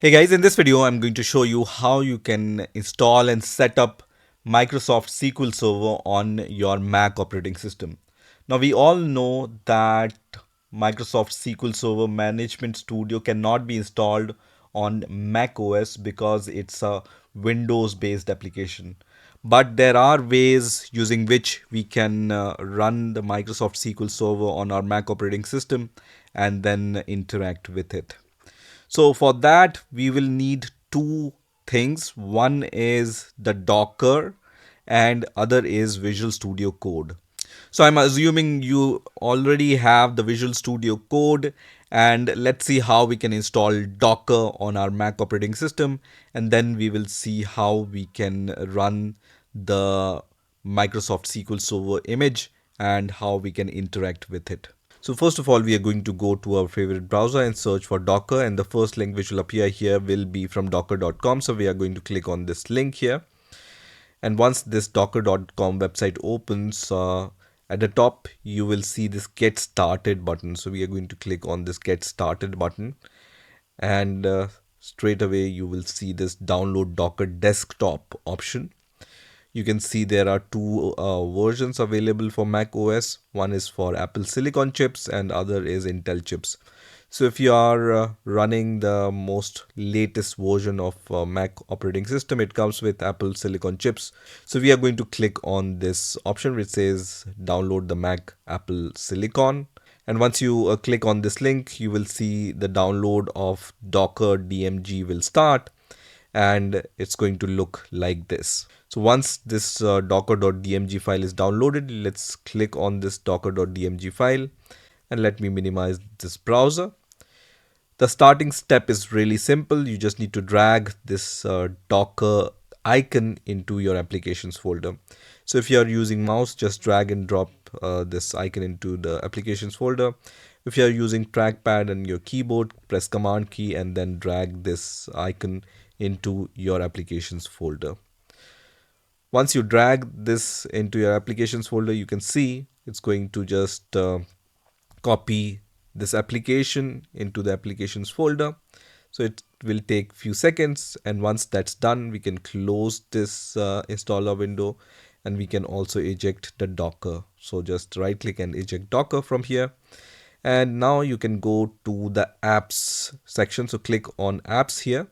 Hey guys, in this video, I'm going to show you how you can install and set up Microsoft SQL Server on your Mac operating system. Now, we all know that Microsoft SQL Server Management Studio cannot be installed on macOS because it's a Windows-based application. But there are ways using which we can run the Microsoft SQL Server on our Mac operating system and then interact with it. So for that, we will need two things. One is the Docker and other is Visual Studio Code. So I'm assuming you already have the Visual Studio Code, and let's see how we can install Docker on our Mac operating system, and then we will see how we can run the Microsoft SQL Server image and how we can interact with it. So first of all, we are going to go to our favorite browser and search for Docker, and the first link which will appear here will be from docker.com. So we are going to click on this link here. And once this docker.com website opens, at the top, you will see this get started button. So we are going to click on this get started button, and straight away you will see this download Docker desktop option. You can see there are two versions available for Mac OS. One is for Apple Silicon chips and other is Intel chips. So if you are running the most latest version of Mac operating system, it comes with Apple Silicon chips. So we are going to click on this option which says download the Mac Apple Silicon. And once you click on this link, you will see the download of Docker DMG will start, and it's going to look like this. So once this docker.dmg file is downloaded, let's click on this docker.dmg file, and let me minimize this browser. The starting step is really simple. You just need to drag this Docker icon into your applications folder. So if you are using mouse, just drag and drop this icon into the applications folder. If you are using trackpad and your keyboard, press command key and then drag this icon into your applications folder. Once you drag this into your applications folder, you can see it's going to just copy this application into the applications folder. So it will take few seconds, and once that's done, we can close this installer window, and we can also eject the Docker. So just right click and eject Docker from here. And now you can go to the apps section. So click on apps here,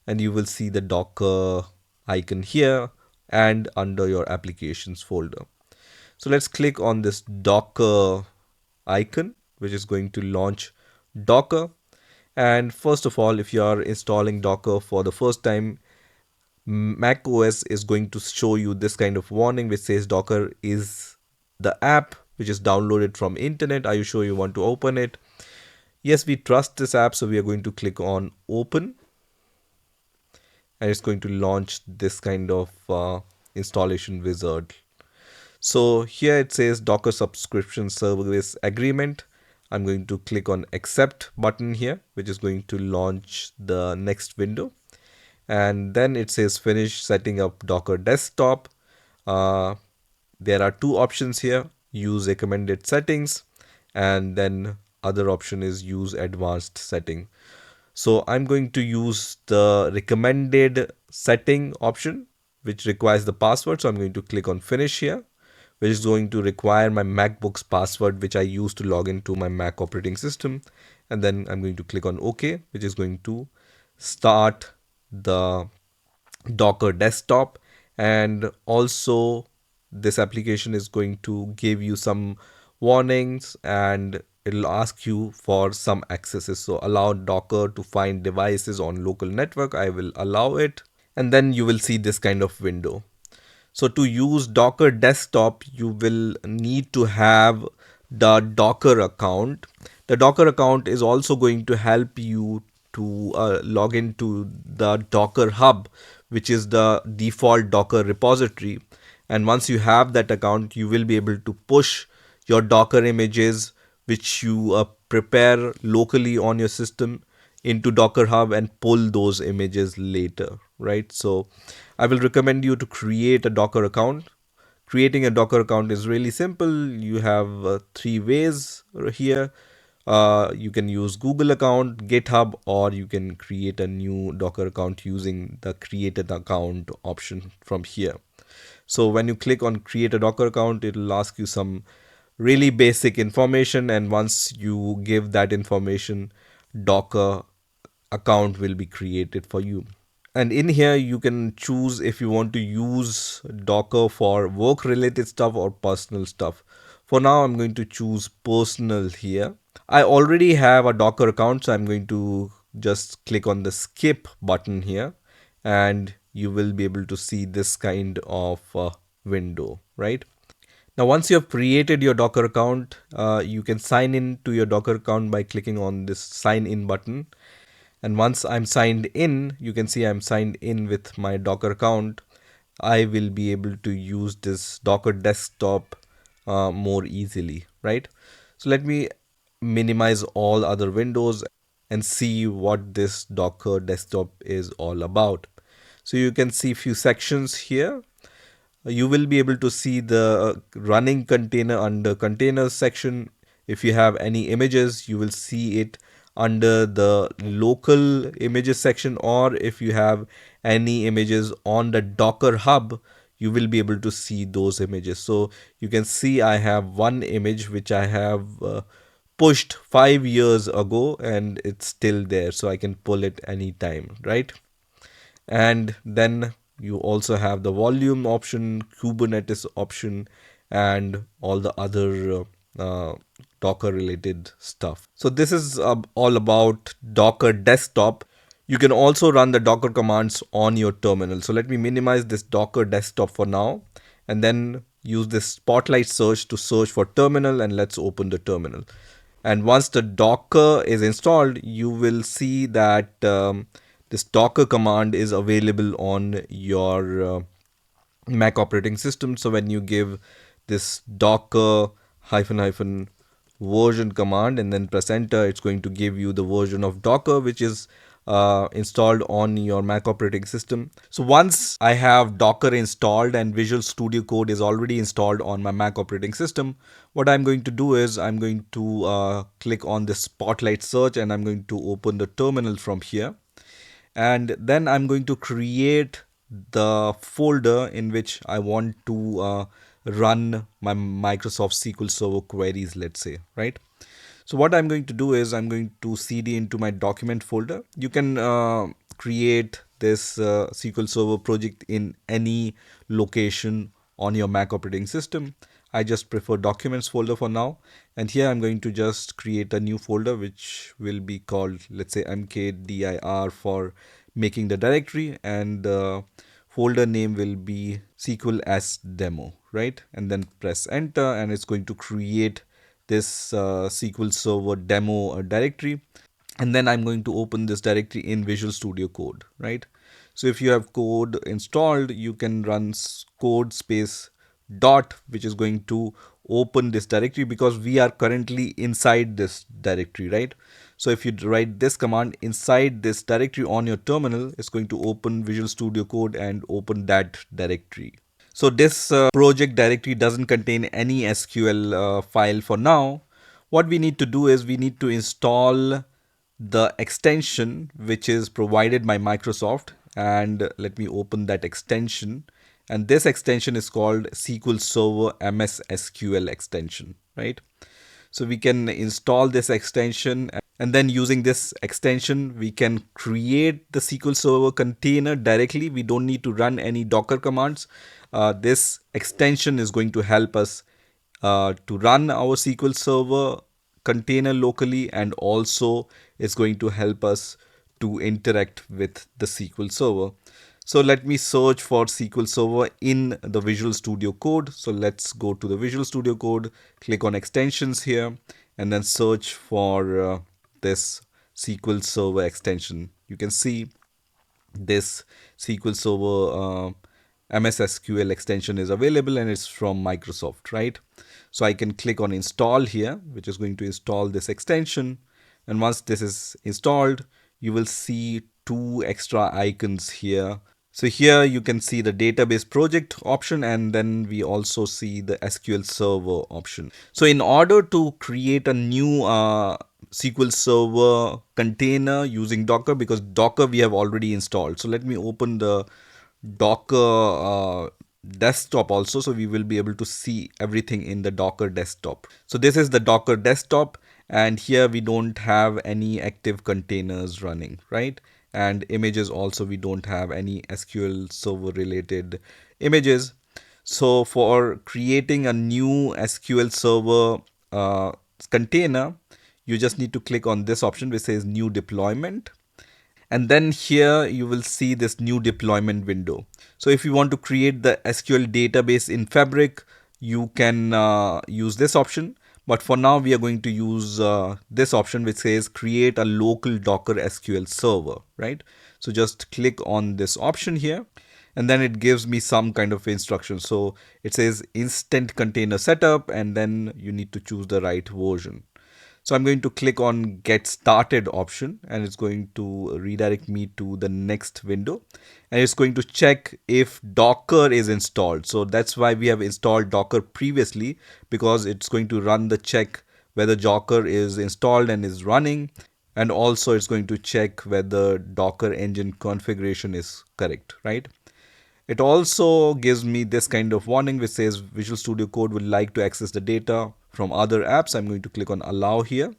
and you will see the Docker icon here and under your applications folder. So let's click on this Docker icon, which is going to launch Docker. And first of all, if you are installing Docker for the first time, macOS is going to show you this kind of warning which says Docker is the app which is downloaded from internet. Are you sure you want to open it? Yes, we trust this app, so we are going to click on open, and it's going to launch this kind of installation wizard. So here it says Docker subscription service agreement. I'm going to click on accept button here, which is going to launch the next window. And then it says finish setting up Docker desktop. There are two options here: use recommended settings, and then other option is use advanced setting. So I'm going to use the recommended setting option, which requires the password. So I'm going to click on finish here, which is going to require my MacBook's password, which I use to log into my Mac operating system. And then I'm going to click on OK, which is going to start the Docker desktop. And also this application is going to give you some warnings, and it'll ask you for some accesses. So allow Docker to find devices on local network. I will allow it, and then you will see this kind of window. So to use Docker desktop, you will need to have the Docker account. The Docker account is also going to help you to log into the Docker Hub, which is the default Docker repository. And once you have that account, you will be able to push your Docker images, which you prepare locally on your system, into Docker Hub and pull those images later, right? So I will recommend you to create a Docker account. Creating a Docker account is really simple. You have three ways here. You can use Google account, GitHub, or you can create a new Docker account using the create an account option from here. So when you click on create a Docker account, it will ask you some really basic information, and once you give that information, Docker account will be created for you. And in here you can choose if you want to use Docker for work related stuff or personal stuff. For now I'm going to choose personal here. I already have a Docker account, so I'm going to just click on the skip button here, and you will be able to see this kind of window, right? Now, once you have created your Docker account, you can sign in to your Docker account by clicking on this sign in button. And once I'm signed in, you can see I'm signed in with my Docker account. I will be able to use this Docker desktop more easily, right? So let me minimize all other windows and see what this Docker desktop is all about. So you can see few sections here. You will be able to see the running container under containers section. If you have any images, you will see it under the local images section, or if you have any images on the Docker hub, you will be able to see those images. So you can see I have one image which I have pushed 5 years ago and it's still there, so I can pull it anytime, right? And then you also have the volume option, Kubernetes option, and all the other Docker related stuff. So this is all about Docker desktop. You can also run the Docker commands on your terminal. So let me minimize this Docker desktop for now, and then use this spotlight search to search for terminal, and let's open the terminal. And once the Docker is installed, you will see that this Docker command is available on your Mac operating system. So when you give this Docker hyphen hyphen version command and then press enter, it's going to give you the version of Docker which is installed on your Mac operating system. So once I have Docker installed and Visual Studio Code is already installed on my Mac operating system, what I'm going to do is I'm going to click on the spotlight search, and I'm going to open the terminal from here. And then I'm going to create the folder in which I want to run my Microsoft SQL Server queries, let's say, right? So what I'm going to do is I'm going to cd into my document folder. You can create this SQL Server project in any location on your Mac operating system. I just prefer documents folder for now. And here I'm going to just create a new folder which will be called, let's say, mkdir for making the directory, and the folder name will be SQL as demo, right? And then press enter, and it's going to create this SQL Server demo directory. And then I'm going to open this directory in Visual Studio Code, right? So if you have code installed, you can run code space dot, which is going to open this directory because we are currently inside this directory, right? So if you write this command inside this directory on your terminal, it's going to open Visual Studio Code and open that directory. So this project directory doesn't contain any SQL file for now. What we need to do is we need to install the extension which is provided by Microsoft, and let me open that extension. And this extension is called SQL Server MSSQL extension, right? So we can install this extension, and then using this extension we can create the SQL Server container directly. We don't need to run any Docker commands. This extension is going to help us to run our SQL Server container locally, and also it's going to help us to interact with the SQL Server. So let me search for SQL Server in the Visual Studio Code. So let's go to the Visual Studio Code, click on extensions here, and then search for this SQL Server extension. You can see this SQL Server MSSQL extension is available, and it's from Microsoft, right? So I can click on install here, which is going to install this extension. And once this is installed, you will see two extra icons here. So here you can see the database project option, and then we also see the SQL Server option. So in order to create a new SQL Server container using Docker, because Docker we have already installed. So let me open the Docker desktop also, so we will be able to see everything in the Docker desktop. So this is the Docker desktop, and here we don't have any active containers running, right? And images also, we don't have any SQL Server related images. So for creating a new SQL Server container, you just need to click on this option which says new deployment, and then here you will see this new deployment window. So if you want to create the SQL database in Fabric, you can use this option, but for now we are going to use this option which says create a local Docker SQL server, right? So just click on this option here, and then it gives me some kind of instruction. So it says instant container setup, and then you need to choose the right version. So I'm going to click on get started option, and it's going to redirect me to the next window, and it's going to check if Docker is installed. So that's why we have installed Docker previously, because it's going to run the check whether Docker is installed and is running, and also it's going to check whether Docker engine configuration is correct, right? It also gives me this kind of warning which says Visual Studio Code would like to access the data from other apps. I'm going to click on allow here,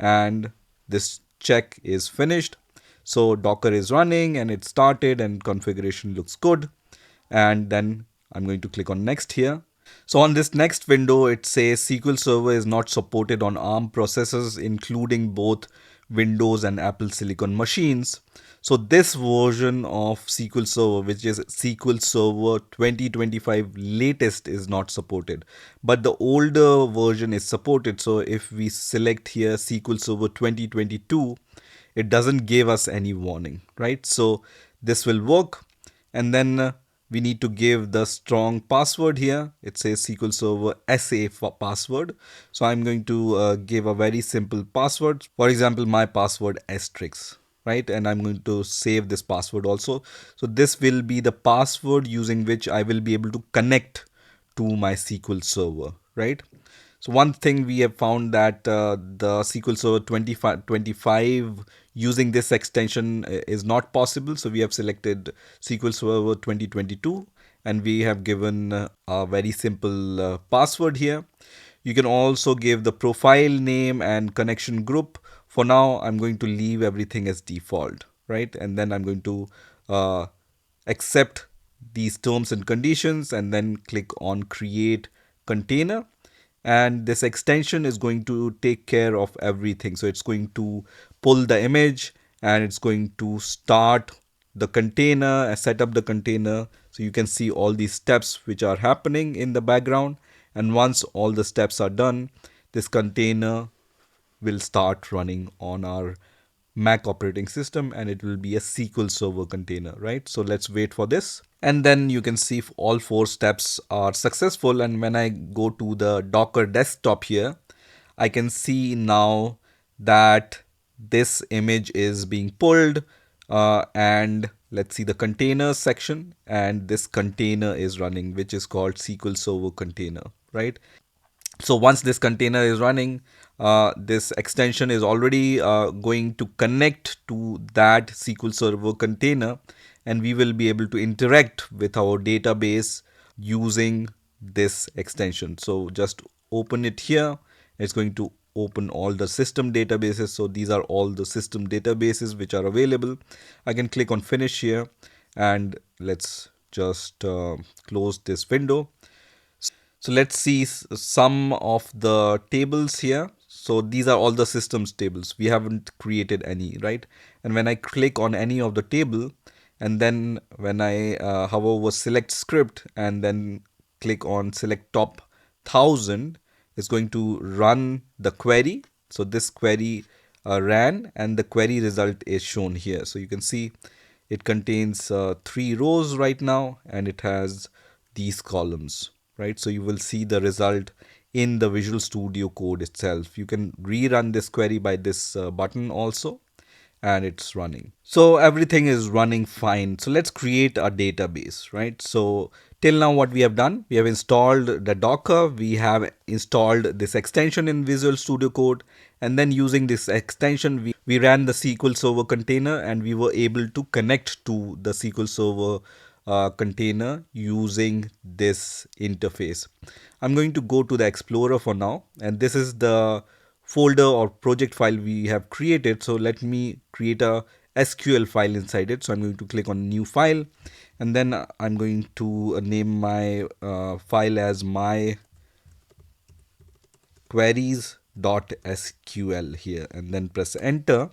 and this check is finished. So Docker is running and it started and configuration looks good. And then I'm going to click on next here. So on this next window, it says SQL Server is not supported on ARM processors, including both Windows and Apple Silicon machines. So this version of SQL Server, which is SQL Server 2025 latest, is not supported, but the older version is supported. So if we select here SQL Server 2022, it doesn't give us any warning, right? So this will work. And then we need to give the strong password here. It says SQL Server SA for password. So I'm going to give a very simple password. For example, my password asterisk, right? And I'm going to save this password also. So this will be the password using which I will be able to connect to my SQL Server, right? So one thing we have found that the SQL Server 2025 using this extension is not possible. So we have selected SQL Server 2022, and we have given a very simple password here. You can also give the profile name and connection group. For now, I'm going to leave everything as default, right? And then I'm going to uh, accept these terms and conditions, and then click on create container, and this extension is going to take care of everything. So it's going to pull the image, and it's going to start the container and set up the container. So you can see all these steps which are happening in the background, and once all the steps are done, this container will start running on our Mac operating system, and it will be a SQL Server container, right? So let's wait for this. And then you can see if all four steps are successful. And when I go to the Docker desktop here, I can see now that this image is being pulled, and let's see the containers section, and this container is running, which is called SQL Server container, right? So once this container is running, this extension is already going to connect to that SQL Server container, and we will be able to interact with our database using this extension. So just open it here. It's going to open all the system databases. So these are all the system databases which are available. I can click on finish here, and let's just close this window. So let's see some of the tables here. So these are all the systems tables. We haven't created any, right? And when I click on any of the table, and then when I hover over select script and then click on select top 1000, it's going to run the query. So this query ran, and the query result is shown here. So you can see it contains 3 rows right now, and it has these columns, right? So you will see the result in the Visual Studio Code itself. You can rerun this query by this button also, and it's running. So everything is running fine. So let's create a database, right? So till now what we have done, we have installed the Docker, we have installed this extension in Visual Studio Code, And then using this extension, we ran the SQL Server container and we were able to connect to the SQL Server container using this interface. I'm going to go to the Explorer for now, and this is the folder or project file we have created. So let me create a SQL file inside it. So I'm going to click on new file, and then I'm going to name my file as my queries.sql here, and then press enter.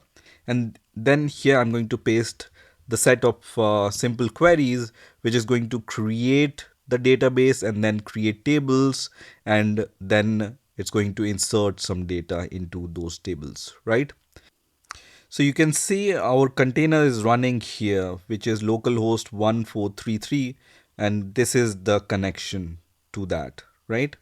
And then here I'm going to paste the set of simple queries which is going to create the database and then create tables, and then it's going to insert some data into those tables, right? So you can see our container is running here, which is localhost 1433, and this is the connection to that, right?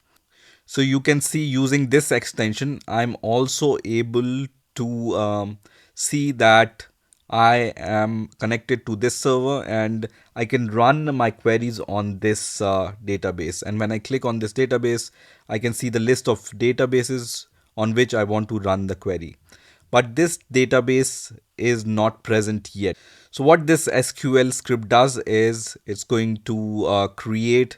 So you can see using this extension, I'm also able to see that I am connected to this server and I can run my queries on this database. And when I click on this database, I can see the list of databases on which I want to run the query. But this database is not present yet. So what this SQL script does is it's going to create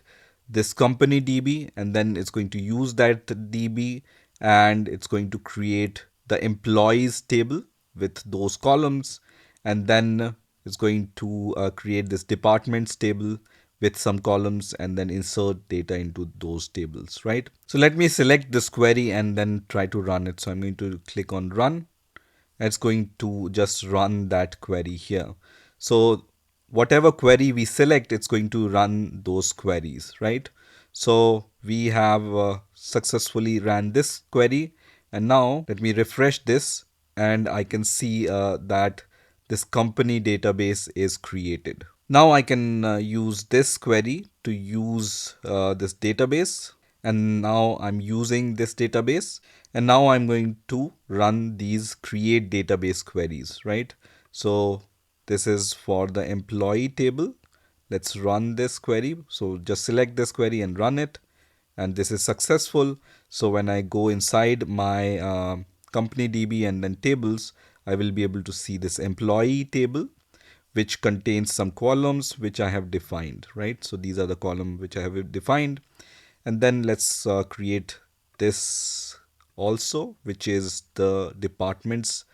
this company DB, and then it's going to use that DB, and it's going to create the employees table with those columns, and then it's going to create this departments table with some columns and then insert data into those tables, right? So let me select this query and then try to run it. So I'm going to click on run. It's going to just run that query here. So whatever query we select, it's going to run those queries, right? So we have successfully ran this query, and now let me refresh this and I can see that this company database is created. Now I can use this query to use this database, and now I'm using this database, and now I'm going to run these create database queries, right? So this is for the employee table. Let's run this query. So just select this query and run it, and this is successful. So when I go inside my company DB and then tables, I will be able to see this employee table which contains some columns which I have defined, right? So these are the columns which I have defined. And then let's create this also, which is the departments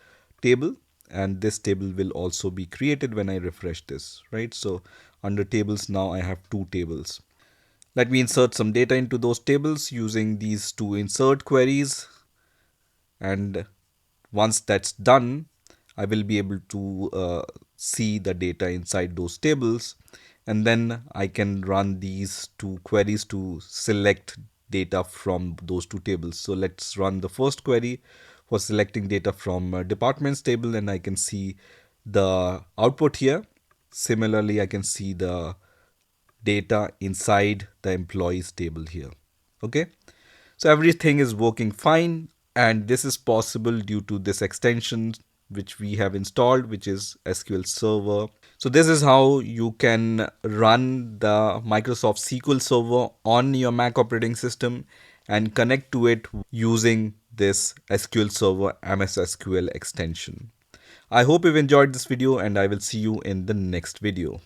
table. And this table will also be created when I refresh this, right? So under tables, now I have two tables. Let me insert some data into those tables using these two insert queries. And once that's done, I will be able to see the data inside those tables, and then I can run these two queries to select data from those two tables. So let's run the first query for selecting data from departments table, and I can see the output here. Similarly, I can see the data inside the employees table here. Okay, so everything is working fine, and this is possible due to this extension which we have installed, which is SQL Server. So this is how you can run the Microsoft SQL Server on your Mac operating system and connect to it using this SQL Server MSSQL extension. I hope you've enjoyed this video, and I will see you in the next video.